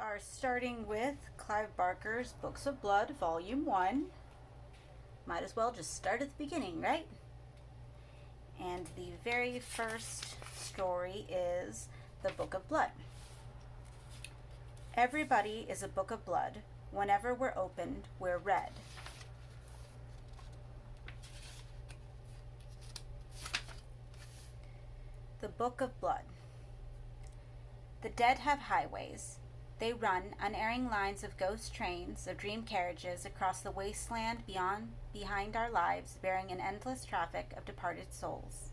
are starting with Clive Barker's Books of Blood, Volume 1. Might as well just start at the beginning, right? And the very first story is The Book of Blood. Everybody is a book of blood. Whenever we're opened, we're read. The Book of Blood. The dead have highways. They run unerring lines of ghost trains, of dream carriages across the wasteland behind our lives, bearing an endless traffic of departed souls.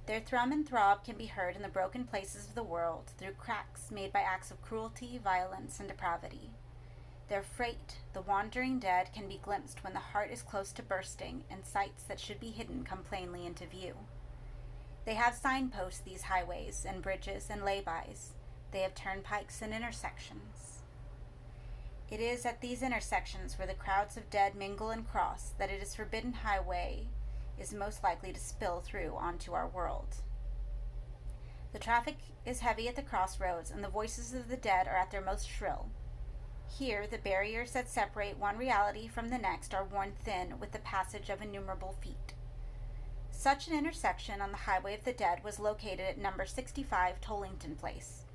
Their thrum and throb can be heard in the broken places of the world, through cracks made by acts of cruelty, violence, and depravity. Their freight, the wandering dead, can be glimpsed when the heart is close to bursting, and sights that should be hidden come plainly into view. They have signposts, these highways, and bridges, and lay-bys. They have turnpikes and intersections. It is at these intersections where the crowds of dead mingle and cross that it is forbidden highway is most likely to spill through onto our world. The traffic is heavy at the crossroads, and the voices of the dead are at their most shrill. Here, the barriers that separate one reality from the next are worn thin with the passage of innumerable feet. Such an intersection on the Highway of the Dead was located at number 65 Tollington Place.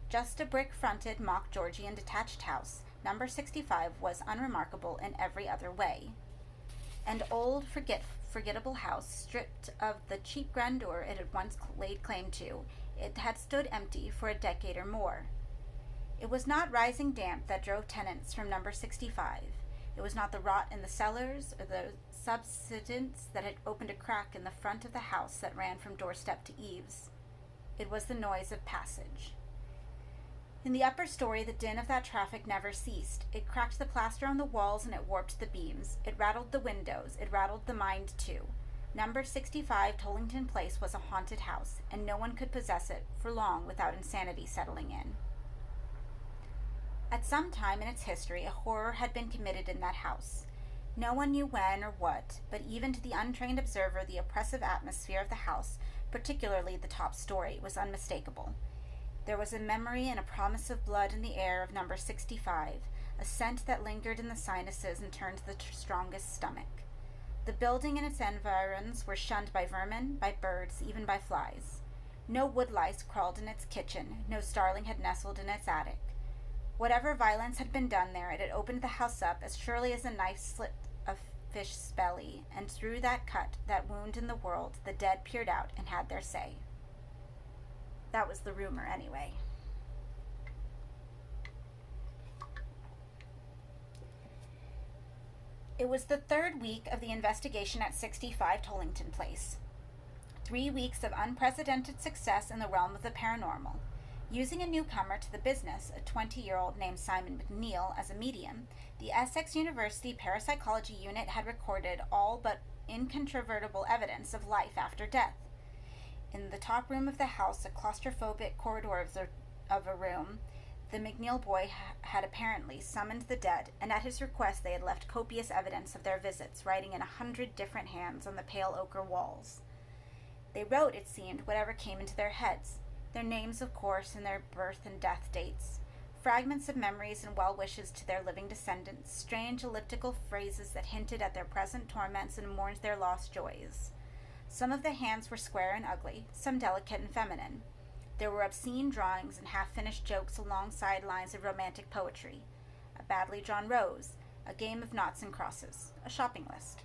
Just a brick-fronted mock Georgian detached house, number 65 was unremarkable in every other way. An old, forgettable house, stripped of the cheap grandeur it had once laid claim to, it had stood empty for a decade or more. It was not rising damp that drove tenants from number 65. It was not the rot in the cellars or the subsidence that had opened a crack in the front of the house that ran from doorstep to eaves. It was the noise of passage. In the upper story, the din of that traffic never ceased. It cracked the plaster on the walls and it warped the beams. It rattled the windows. It rattled the mind, too. Number 65 Tollington Place was a haunted house, and no one could possess it for long without insanity settling in. At some time in its history, a horror had been committed in that house. No one knew when or what, but even to the untrained observer, the oppressive atmosphere of the house, particularly the top story, was unmistakable. There was a memory and a promise of blood in the air of number 65, a scent that lingered in the sinuses and turned the strongest stomach. The building and its environs were shunned by vermin, by birds, even by flies. No woodlice crawled in its kitchen, no starling had nestled in its attic. Whatever violence had been done there, it had opened the house up as surely as a knife slit a fish's belly, and through that cut, that wound in the world, the dead peered out and had their say. That was the rumor, anyway. It was the third week of the investigation at 65 Tollington Place. 3 weeks of unprecedented success in the realm of the paranormal. Using a newcomer to the business, a 20-year-old named Simon McNeil, as a medium, the Essex University Parapsychology Unit had recorded all but incontrovertible evidence of life after death. In the top room of the house, a claustrophobic corridor of a room, the McNeil boy had apparently summoned the dead, and at his request they had left copious evidence of their visits, writing in 100 different hands on the pale ochre walls. They wrote, it seemed, whatever came into their heads. Their names, of course, and their birth and death dates. Fragments of memories and well-wishes to their living descendants, strange elliptical phrases that hinted at their present torments and mourned their lost joys. Some of the hands were square and ugly, some delicate and feminine. There were obscene drawings and half-finished jokes alongside lines of romantic poetry. A badly drawn rose, a game of noughts and crosses, a shopping list.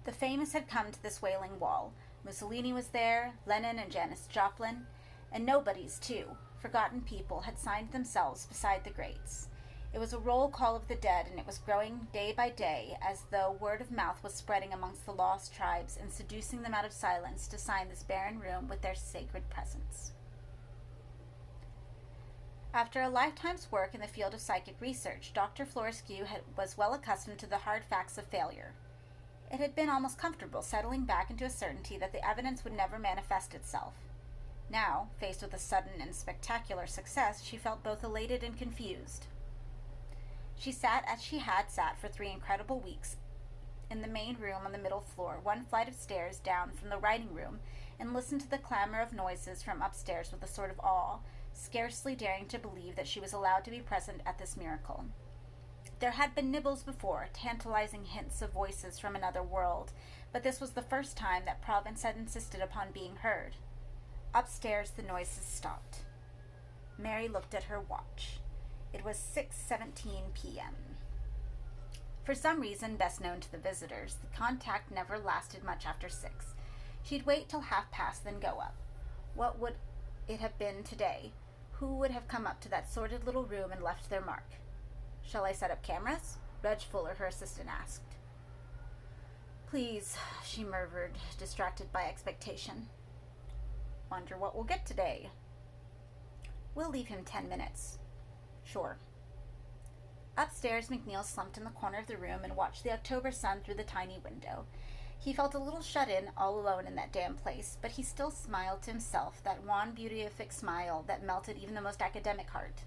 The famous had come to this wailing wall. Mussolini was there, Lenin and Janis Joplin, and nobodies, too. Forgotten people had signed themselves beside the greats. It was a roll call of the dead, and it was growing day by day as though word of mouth was spreading amongst the lost tribes and seducing them out of silence to sign this barren room with their sacred presence. After a lifetime's work in the field of psychic research, Dr. Florescu was well accustomed to the hard facts of failure. It had been almost comfortable settling back into a certainty that the evidence would never manifest itself. Now, faced with a sudden and spectacular success, she felt both elated and confused. She sat as she had sat for 3 incredible weeks in the main room on the middle floor, one flight of stairs down from the writing room, and listened to the clamor of noises from upstairs with a sort of awe, scarcely daring to believe that she was allowed to be present at this miracle. There had been nibbles before, tantalizing hints of voices from another world, but this was the first time that Providence had insisted upon being heard. Upstairs, the noises stopped. Mary looked at her watch. It was 6:17 p.m. For some reason best known to the visitors, the contact never lasted much after 6. She'd wait till 1:30, then go up. What would it have been today? Who would have come up to that sordid little room and left their mark? "Shall I set up cameras?" Reg Fuller, her assistant, asked. "Please," she murmured, distracted by expectation. "Wonder what we'll get today." "We'll leave him 10 minutes. "Sure." Upstairs, McNeil slumped in the corner of the room and watched the October sun through the tiny window. He felt a little shut in, all alone in that damn place, but he still smiled to himself, that wan, beatific smile that melted even the most academic heart.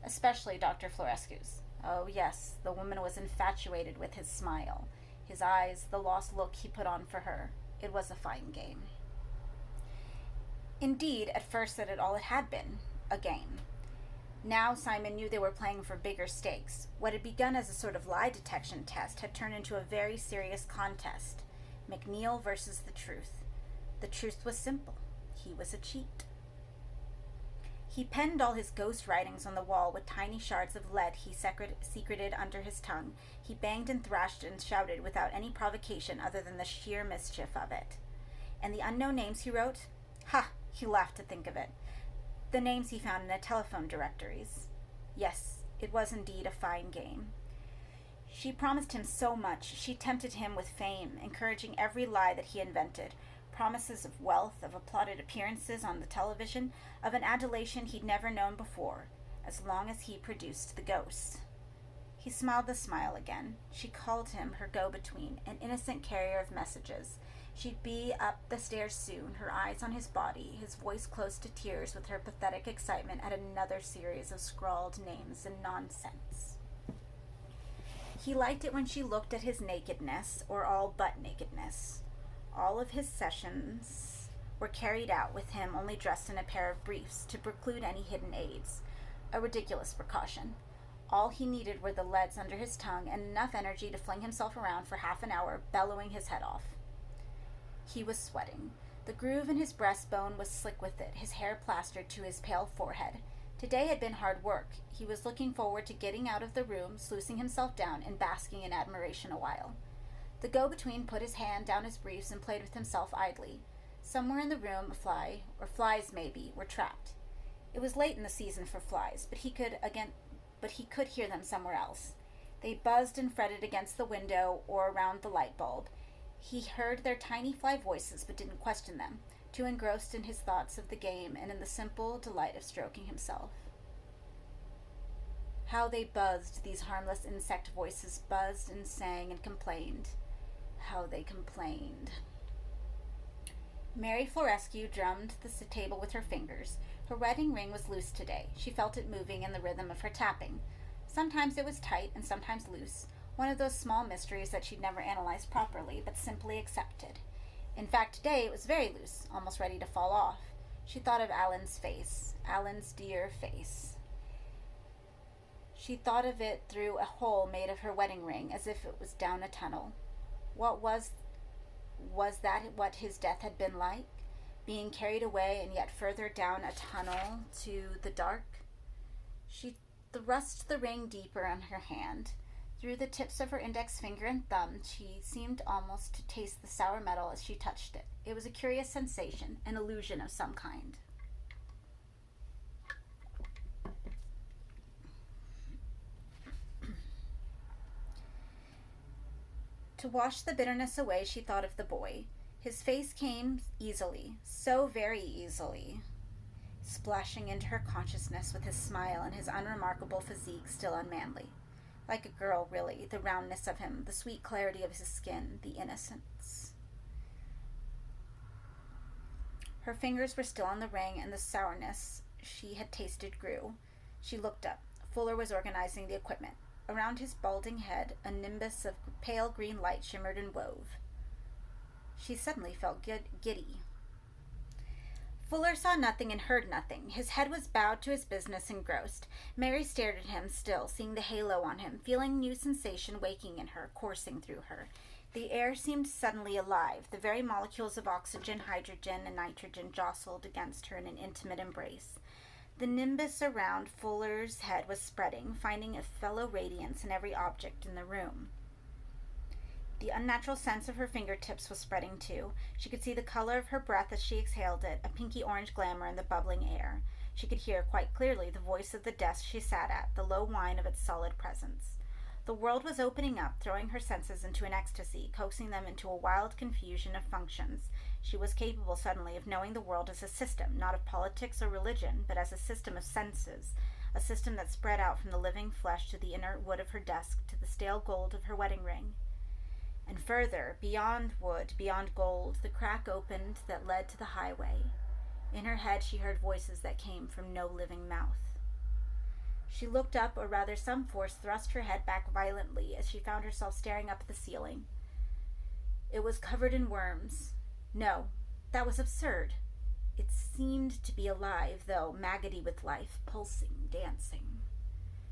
Especially Dr. Florescu's. Oh, yes, the woman was infatuated with his smile, his eyes, the lost look he put on for her. It was a fine game. Indeed, at first that all it had been, a game. Now Simon knew they were playing for bigger stakes. What had begun as a sort of lie detection test had turned into a very serious contest. McNeil versus the truth. The truth was simple. He was a cheat. He penned all his ghost writings on the wall with tiny shards of lead he secreted under his tongue. He banged and thrashed and shouted without any provocation other than the sheer mischief of it. And the unknown names he wrote? Ha! He laughed to think of it. The names he found in the telephone directories. Yes, it was indeed a fine game. She promised him so much. She tempted him with fame, encouraging every lie that he invented. Promises of wealth, of applauded appearances on the television, of an adulation he'd never known before, as long as he produced the ghosts. He smiled the smile again. She called him her go-between, an innocent carrier of messages. She'd be up the stairs soon, her eyes on his body, his voice close to tears with her pathetic excitement at another series of scrawled names and nonsense. He liked it when she looked at his nakedness, or all but nakedness. All of his sessions were carried out with him only dressed in a pair of briefs to preclude any hidden aids. A ridiculous precaution. All he needed were the leads under his tongue and enough energy to fling himself around for half an hour, bellowing his head off. He was sweating. The groove in his breastbone was slick with it, his hair plastered to his pale forehead. Today had been hard work. He was looking forward to getting out of the room, sluicing himself down, and basking in admiration a while. The go-between put his hand down his briefs and played with himself idly. Somewhere in the room a fly, or flies maybe, were trapped. It was late in the season for flies, but he could hear them somewhere else. They buzzed and fretted against the window or around the light bulb. He heard their tiny fly voices but didn't question them, too engrossed in his thoughts of the game and in the simple delight of stroking himself. How they buzzed, these harmless insect voices buzzed and sang and complained. How they complained. Mary Florescu drummed the table with her fingers. Her wedding ring was loose today. She felt it moving in the rhythm of her tapping. Sometimes it was tight and sometimes loose, one of those small mysteries that she'd never analyzed properly, but simply accepted. In fact, today it was very loose, almost ready to fall off. She thought of Alan's face, Alan's dear face. She thought of it through a hole made of her wedding ring, as if it was down a tunnel. What was that what his death had been like? Being carried away and yet further down a tunnel to the dark? She thrust the ring deeper on her hand. Through the tips of her index finger and thumb, she seemed almost to taste the sour metal as she touched it. It was a curious sensation, an illusion of some kind. To wash the bitterness away, she thought of the boy. His face came easily, so very easily, splashing into her consciousness with his smile and his unremarkable physique still unmanly. Like a girl, really, the roundness of him, the sweet clarity of his skin, the innocence. Her fingers were still on the ring, and the sourness she had tasted grew. She looked up. Fuller was organizing the equipment. Around his balding head, a nimbus of pale green light shimmered and wove. She suddenly felt giddy. Fuller saw nothing and heard nothing. His head was bowed to his business, engrossed. Mary stared at him still, seeing the halo on him, feeling new sensation waking in her, coursing through her. The air seemed suddenly alive. The very molecules of oxygen, hydrogen, and nitrogen jostled against her in an intimate embrace. The nimbus around Fuller's head was spreading, finding a fellow radiance in every object in the room. The unnatural sense of her fingertips was spreading too. She could see the color of her breath as she exhaled it, a pinky-orange glamour in the bubbling air. She could hear quite clearly the voice of the desk she sat at, the low whine of its solid presence. The world was opening up, throwing her senses into an ecstasy, coaxing them into a wild confusion of functions. She was capable suddenly of knowing the world as a system, not of politics or religion, but as a system of senses, a system that spread out from the living flesh to the inert wood of her desk, to the stale gold of her wedding ring. And further, beyond wood, beyond gold, the crack opened that led to the highway. In her head she heard voices that came from no living mouth. She looked up, or rather some force thrust her head back violently as she found herself staring up at the ceiling. It was covered in worms. No, that was absurd. It seemed to be alive, though, maggoty with life, pulsing, dancing.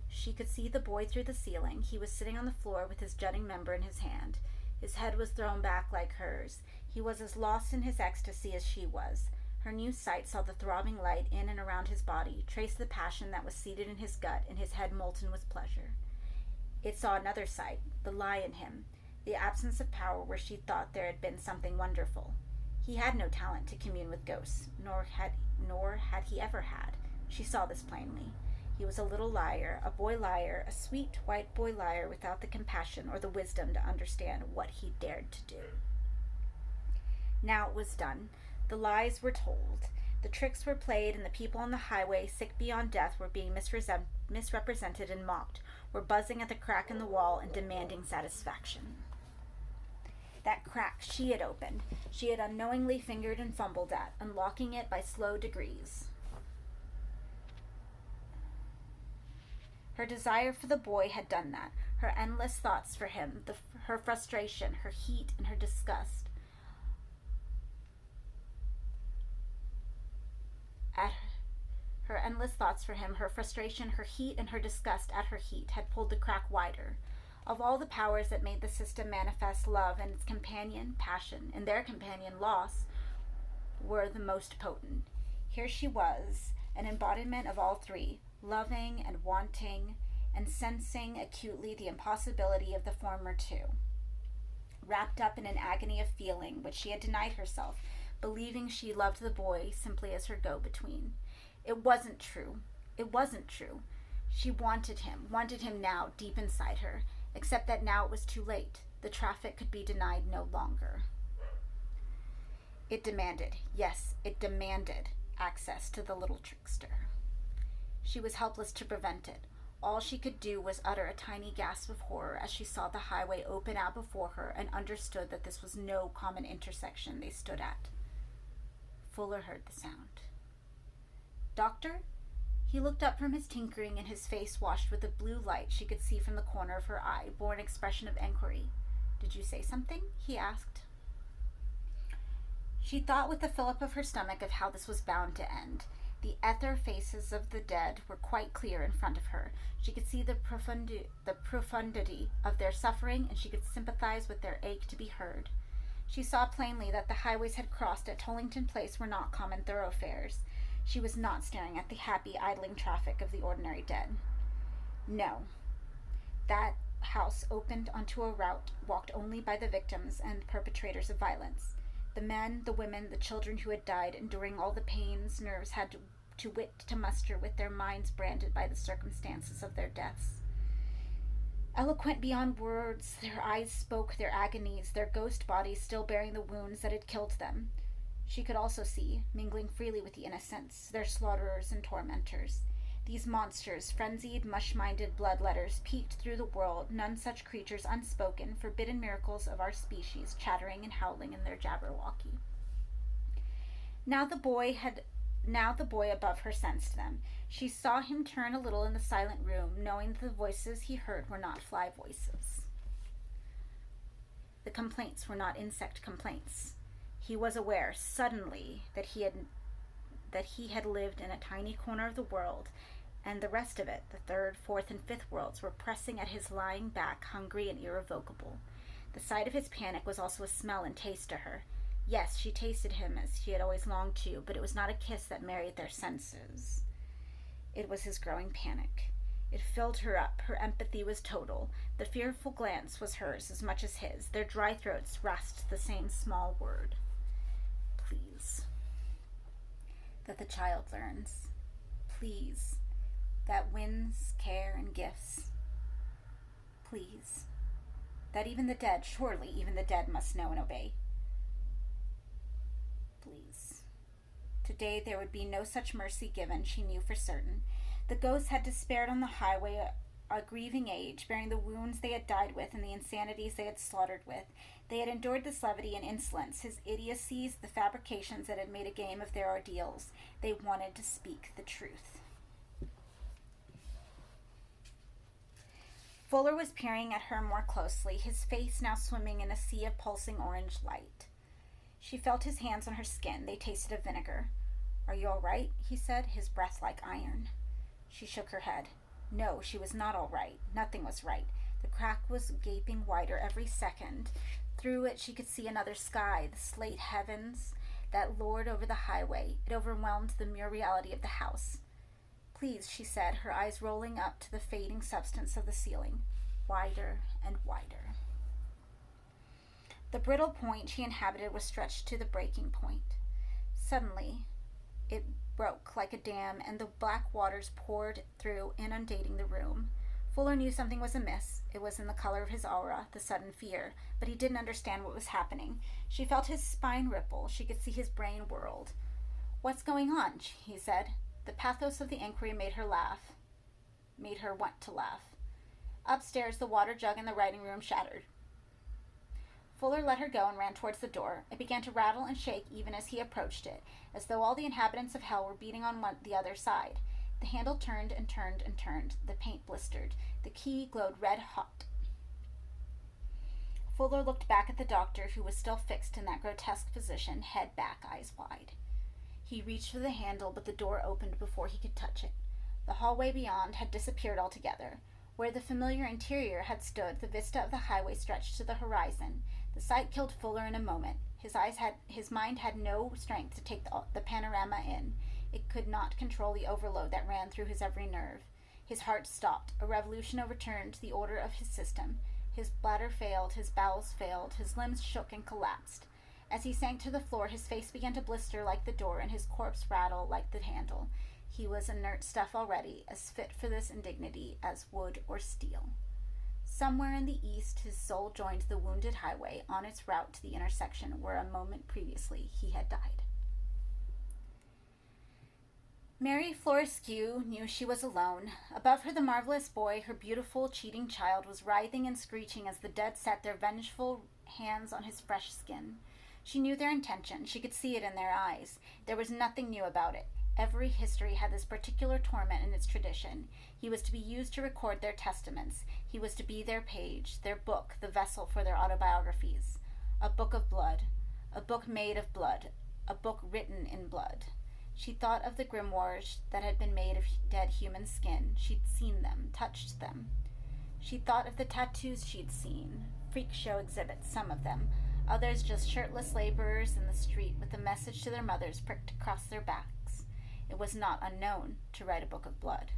She could see the boy through the ceiling. He was sitting on the floor with his jutting member in his hand. His head was thrown back like hers. He was as lost in his ecstasy as she was. Her new sight saw the throbbing light in and around his body, traced the passion that was seated in his gut, and his head molten with pleasure. It saw another sight, the lie in him, the absence of power where she thought there had been something wonderful. He had no talent to commune with ghosts, nor had he ever had. She saw this plainly. He was a little liar, a sweet white boy liar without the compassion or the wisdom to understand what he dared to do. Now it was done. The lies were told. The tricks were played, and the people on the highway, sick beyond death, were being misrepresented and mocked, were buzzing at the crack in the wall and demanding satisfaction. That crack she had opened, she had unknowingly fingered and fumbled at, unlocking it by slow degrees. Her desire for the boy had done that. Her endless thoughts for him, her frustration, her heat, and her disgust. Her endless thoughts for him, her frustration, her heat, and her disgust at her heat had pulled the crack wider. Of all the powers that made the system manifest, love and its companion, passion, and their companion, loss, were the most potent. Here she was, an embodiment of all three, loving and wanting, and sensing acutely the impossibility of the former two. Wrapped up in an agony of feeling which she had denied herself, believing she loved the boy simply as her go-between. It wasn't true. It wasn't true. She wanted him now, deep inside her, except that now it was too late. The traffic could be denied no longer. It demanded, yes, it demanded access to the little trickster. She was helpless to prevent it. All she could do was utter a tiny gasp of horror as she saw the highway open out before her and understood that this was no common intersection they stood at. Fuller heard the sound. Doctor? He looked up from his tinkering, and his face washed with a blue light she could see from the corner of her eye bore an expression of enquiry. Did you say something? He asked. She thought with the fillip of her stomach of how this was bound to end. The ether faces of the dead were quite clear in front of her. She could see the profundity of their suffering, and she could sympathize with their ache to be heard. She saw plainly that the highways had crossed at Tollington Place were not common thoroughfares. She was not staring at the happy, idling traffic of the ordinary dead. No. That house opened onto a route walked only by the victims and perpetrators of violence. The men, the women, the children who had died, enduring all the pains nerves had to wit to muster with their minds branded by the circumstances of their deaths. Eloquent beyond words, their eyes spoke their agonies, their ghost bodies still bearing the wounds that had killed them. She could also see, mingling freely with the innocents, their slaughterers and tormentors. These monsters, frenzied, mush-minded bloodletters, peeked through the world, none such creatures unspoken, forbidden miracles of our species, chattering and howling in their jabberwocky. Now the boy above her sensed them. She saw him turn a little in the silent room, knowing that the voices he heard were not fly voices. The complaints were not insect complaints. He was aware, suddenly, that he had that he had lived in a tiny corner of the world, and the rest of it, the third, fourth, and fifth worlds, were pressing at his lying back, hungry and irrevocable. The sight of his panic was also a smell and taste to her. Yes, she tasted him as she had always longed to, but it was not a kiss that married their senses. It was his growing panic. It filled her up. Her empathy was total. The fearful glance was hers as much as his. Their dry throats rasped the same small word. Please. That the child learns. Please. That wins care and gifts. Please. That even the dead, surely even the dead, must know and obey. Please. Today there would be no such mercy given, she knew for certain. The ghosts had despaired on the highway, a grieving age, bearing the wounds they had died with and the insanities they had slaughtered with. They had endured this levity and insolence, his idiocies, the fabrications that had made a game of their ordeals. They wanted to speak the truth. Fuller was peering at her more closely, his face now swimming in a sea of pulsing orange light. She felt his hands on her skin. They tasted of vinegar. "Are you all right?" he said, his breath like iron. She shook her head. No, she was not all right. Nothing was right. The crack was gaping wider every second. Through it she could see another sky, the slate heavens that lord over the highway. It overwhelmed the mere reality of the house. "Please," she said, her eyes rolling up to the fading substance of the ceiling. Wider and wider. The brittle point she inhabited was stretched to the breaking point. Suddenly, it broke like a dam, and the black waters poured through, inundating the room. Fuller knew something was amiss. It was in the color of his aura, the sudden fear, but he didn't understand what was happening. She felt his spine ripple. She could see his brain whirled. "What's going on?" he said. The pathos of the inquiry made her want to laugh. Upstairs, the water jug in the writing room shattered. Fuller let her go and ran towards the door. It began to rattle and shake even as he approached it, as though all the inhabitants of hell were beating on the other side. The handle turned and turned and turned. The paint blistered. The key glowed red hot. Fuller looked back at the doctor, who was still fixed in that grotesque position, head back, eyes wide. He reached for the handle, but the door opened before he could touch it. The hallway beyond had disappeared altogether. Where the familiar interior had stood, the vista of the highway stretched to the horizon. The sight killed Fuller in a moment. His mind had no strength to take the panorama in. It could not control the overload that ran through his every nerve. His heart stopped. A revolution overturned the order of his system. His bladder failed, his bowels failed, his limbs shook and collapsed. As he sank to the floor, his face began to blister like the door, and his corpse rattle like the handle. He was inert stuff already, as fit for this indignity as wood or steel. Somewhere in the east, his soul joined the wounded highway on its route to the intersection where a moment previously he had died. Mary Florescu knew she was alone. Above her, the marvelous boy, her beautiful, cheating child, was writhing and screeching as the dead set their vengeful hands on his fresh skin. She knew their intention. She could see it in their eyes. There was nothing new about it. Every history had this particular torment in its tradition. He was to be used to record their testaments. He was to be their page, their book, the vessel for their autobiographies. A book of blood. A book made of blood. A book written in blood. She thought of the grimoires that had been made of dead human skin. She'd seen them, touched them. She thought of the tattoos she'd seen. Freak show exhibits, some of them. Others just shirtless laborers in the street with a message to their mothers pricked across their backs. It was not unknown to write a book of blood.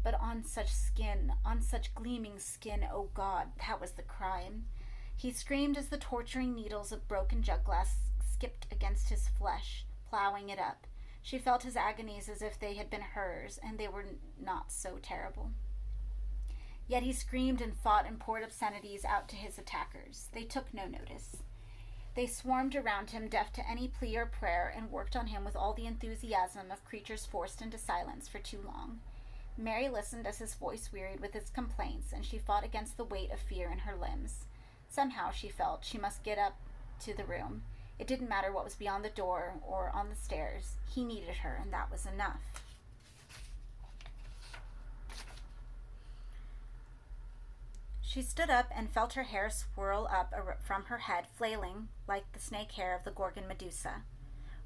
But on such skin, on such gleaming skin, oh God, that was the crime. He screamed as the torturing needles of broken jug glass skipped against his flesh, plowing it up. She felt his agonies as if they had been hers, and they were not so terrible. Yet he screamed and fought and poured obscenities out to his attackers. They took no notice. They swarmed around him, deaf to any plea or prayer, and worked on him with all the enthusiasm of creatures forced into silence for too long. Mary listened as his voice wearied with its complaints, and she fought against the weight of fear in her limbs. Somehow, she felt, she must get up to the room. It didn't matter what was beyond the door or on the stairs. He needed her, and that was enough. She stood up and felt her hair swirl up from her head, flailing like the snake hair of the Gorgon Medusa.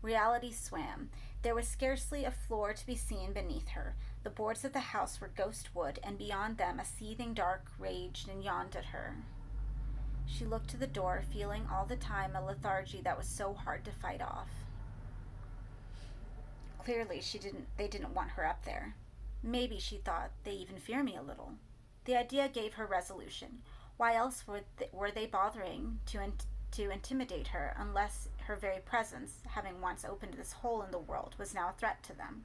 Reality swam. There was scarcely a floor to be seen beneath her. The boards of the house were ghost wood, and beyond them a seething dark raged and yawned at her. She looked to the door, feeling all the time a lethargy that was so hard to fight off. Clearly, they didn't want her up there. Maybe, she thought, they even fear me a little. The idea gave her resolution. Why else were they bothering to intimidate her unless her very presence, having once opened this hole in the world, was now a threat to them?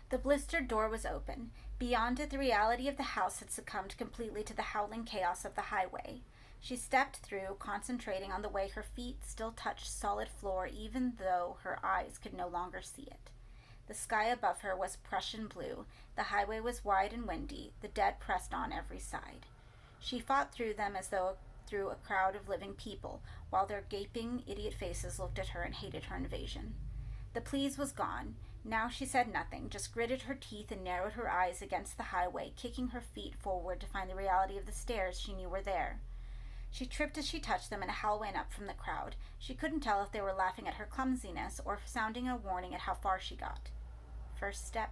The blistered door was open. Beyond it, the reality of the house had succumbed completely to the howling chaos of the highway. She stepped through, concentrating on the way her feet still touched solid floor even though her eyes could no longer see it. The sky above her was Prussian blue. The highway was wide and windy. The dead pressed on every side. She fought through them as though through a crowd of living people, while their gaping, idiot faces looked at her and hated her invasion. The please was gone. Now she said nothing, just gritted her teeth and narrowed her eyes against the highway, kicking her feet forward to find the reality of the stairs she knew were there. She tripped as she touched them, and a howl went up from the crowd. She couldn't tell if they were laughing at her clumsiness or sounding a warning at how far she got. First step,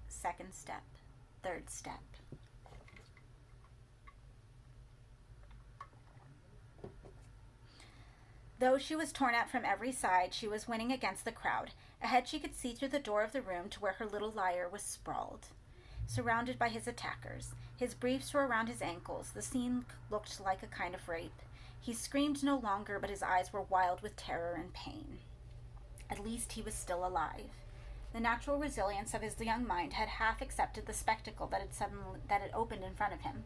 second step, third step. Though she was torn out from every side, she was winning against the crowd. Ahead she could see through the door of the room to where her little liar was sprawled, surrounded by his attackers. His briefs were around his ankles. The scene looked like a kind of rape. He screamed no longer, but his eyes were wild with terror and pain. At least he was still alive. The natural resilience of his young mind had half accepted the spectacle that had opened in front of him.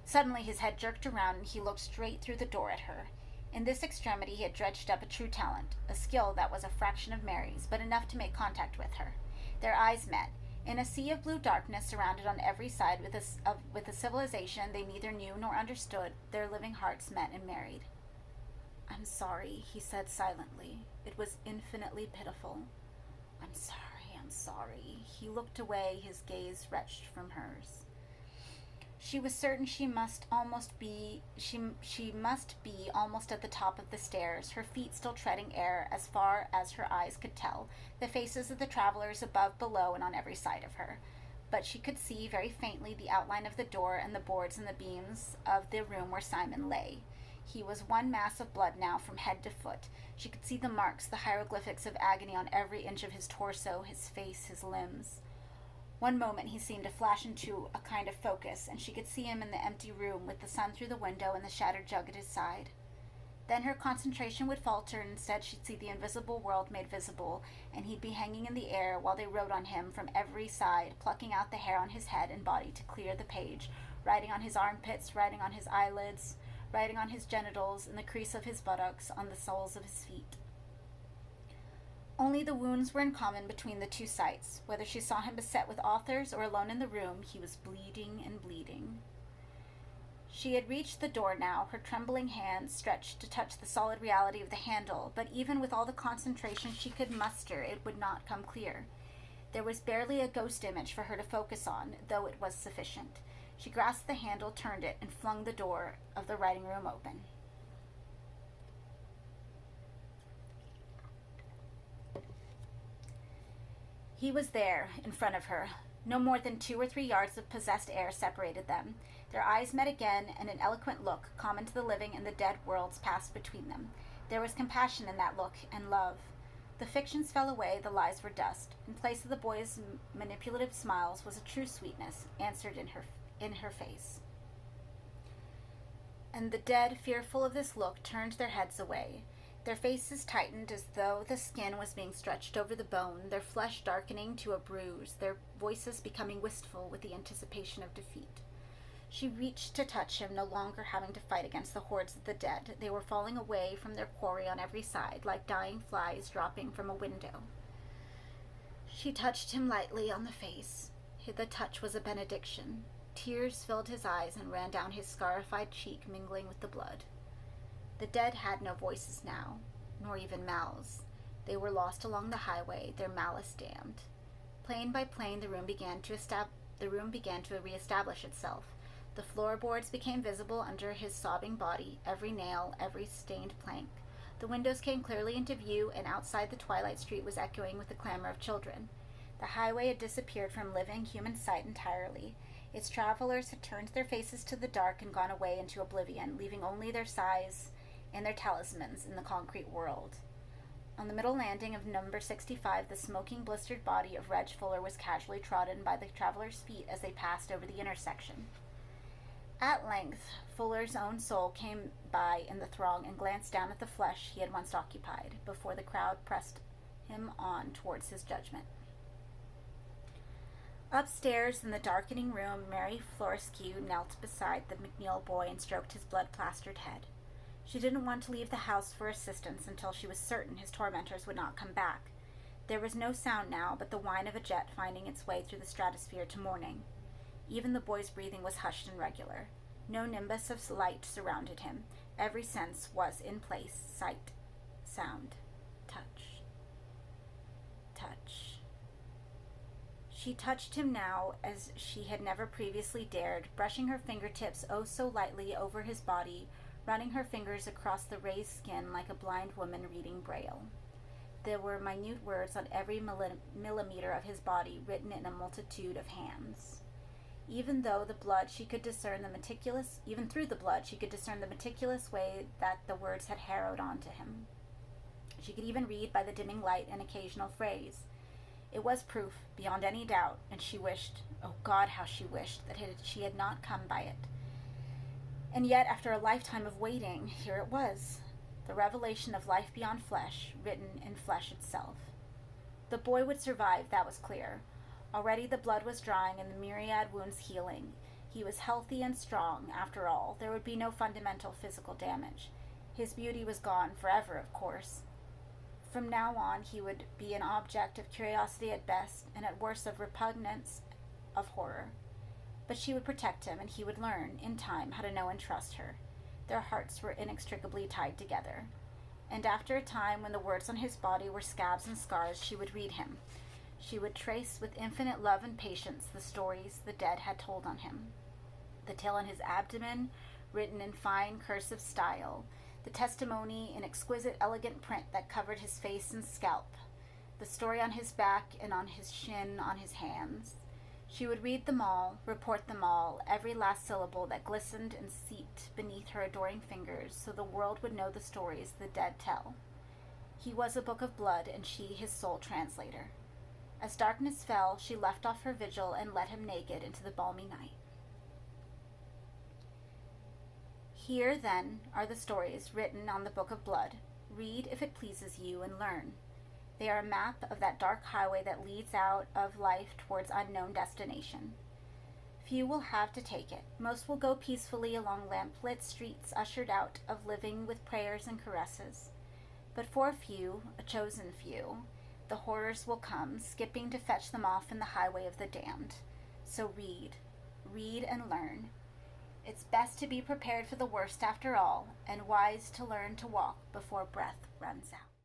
Suddenly his head jerked around, and he looked straight through the door at her. In this extremity he had dredged up a true talent, a skill that was a fraction of Mary's, but enough to make contact with her. Their eyes met. In a sea of blue darkness surrounded on every side with a civilization they neither knew nor understood, their living hearts met and married. "I'm sorry," he said silently. It was infinitely pitiful. I'm sorry. He looked away, his gaze wretched from hers. She was certain she must be almost at the top of the stairs, her feet still treading air as far as her eyes could tell, the faces of the travelers above, below, and on every side of her. But she could see very faintly the outline of the door and the boards and the beams of the room where Simon lay. He was one mass of blood now from head to foot. She could see the marks, the hieroglyphics of agony on every inch of his torso, his face, his limbs. One moment he seemed to flash into a kind of focus, and she could see him in the empty room with the sun through the window and the shattered jug at his side. Then her concentration would falter, and instead she'd see the invisible world made visible, and he'd be hanging in the air while they wrote on him from every side, plucking out the hair on his head and body to clear the page, writing on his armpits, writing on his eyelids, writing on his genitals, in the crease of his buttocks, on the soles of his feet. Only the wounds were in common between the two sights. Whether she saw him beset with authors or alone in the room, he was bleeding and bleeding. She had reached the door now, her trembling hands stretched to touch the solid reality of the handle, but even with all the concentration she could muster, it would not come clear. There was barely a ghost image for her to focus on, though it was sufficient. She grasped the handle, turned it, and flung the door of the writing room open. He was there, in front of her. No more than 2 or 3 yards of possessed air separated them. Their eyes met again, and an eloquent look, common to the living and the dead worlds, passed between them. There was compassion in that look, and love. The fictions fell away, the lies were dust. In place of the boy's manipulative smiles was a true sweetness, answered in her face. And the dead, fearful of this look, turned their heads away. Their faces tightened as though the skin was being stretched over the bone, their flesh darkening to a bruise, their voices becoming wistful with the anticipation of defeat. She reached to touch him, no longer having to fight against the hordes of the dead. They were falling away from their quarry on every side, like dying flies dropping from a window. She touched him lightly on the face. The touch was a benediction. Tears filled his eyes and ran down his scarified cheek, mingling with the blood. The dead had no voices now, nor even mouths. They were lost along the highway, their malice damned. Plane by plane, the room began to reestablish itself. The floorboards became visible under his sobbing body, every nail, every stained plank. The windows came clearly into view, and outside the twilight street was echoing with the clamor of children. The highway had disappeared from living human sight entirely. Its travelers had turned their faces to the dark and gone away into oblivion, leaving only their sighs and their talismans in the concrete world. On the middle landing of number 65, the smoking, blistered body of Reg Fuller was casually trodden by the travelers' feet as they passed over the intersection. At length, Fuller's own soul came by in the throng and glanced down at the flesh he had once occupied, before the crowd pressed him on towards his judgment. Upstairs in the darkening room, Mary Florescu knelt beside the McNeil boy and stroked his blood-plastered head. She didn't want to leave the house for assistance until she was certain his tormentors would not come back. There was no sound now but the whine of a jet finding its way through the stratosphere to morning. Even the boy's breathing was hushed and regular. No nimbus of light surrounded him. Every sense was in place: sight, sound, touch. Touch. She touched him now as she had never previously dared, brushing her fingertips oh so lightly over his body, running her fingers across the raised skin like a blind woman reading Braille. There were minute words on every millimeter of his body, written in a multitude of hands. Even through the blood, she could discern the meticulous way that the words had harrowed onto him. She could even read by the dimming light an occasional phrase. It was proof, beyond any doubt, and she wished, oh God, how she wished, that she had not come by it. And yet, after a lifetime of waiting, here it was, the revelation of life beyond flesh, written in flesh itself. The boy would survive, that was clear. Already the blood was drying and the myriad wounds healing. He was healthy and strong, after all. There would be no fundamental physical damage. His beauty was gone, forever, of course. From now on, he would be an object of curiosity at best, and at worst of repugnance, of horror. But she would protect him, and he would learn, in time, how to know and trust her. Their hearts were inextricably tied together. And after a time, when the words on his body were scabs and scars, she would read him. She would trace with infinite love and patience the stories the dead had told on him. The tale on his abdomen, written in fine cursive style. The testimony in exquisite, elegant print that covered his face and scalp. The story on his back and on his shin, on his hands. She would read them all, report them all, every last syllable that glistened and seeped beneath her adoring fingers, so the world would know the stories the dead tell. He was a book of blood, and she his sole translator. As darkness fell, she left off her vigil and led him naked into the balmy night. Here, then, are the stories written on the book of blood. Read, if it pleases you, and learn. They are a map of that dark highway that leads out of life towards unknown destination. Few will have to take it. Most will go peacefully along lamp-lit streets ushered out of living with prayers and caresses. But for a few, a chosen few, the horrors will come, skipping to fetch them off in the highway of the damned. So read and learn. It's best to be prepared for the worst after all, and wise to learn to walk before breath runs out.